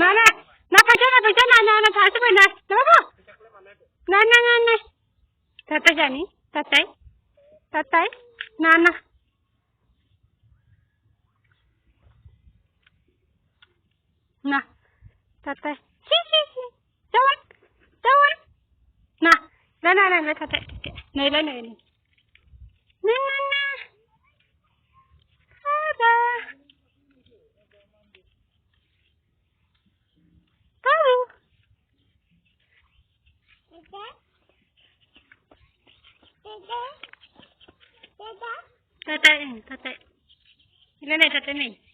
Nana, nak kerja, Nana pasti benar. Kenapa? Nana. Tata jani, tatai, Nana. Nah, tatai. Si. Jawan. Nah, tatai. Nih. Nana. Ada. Tahu. Tatai. Ini tatai nih.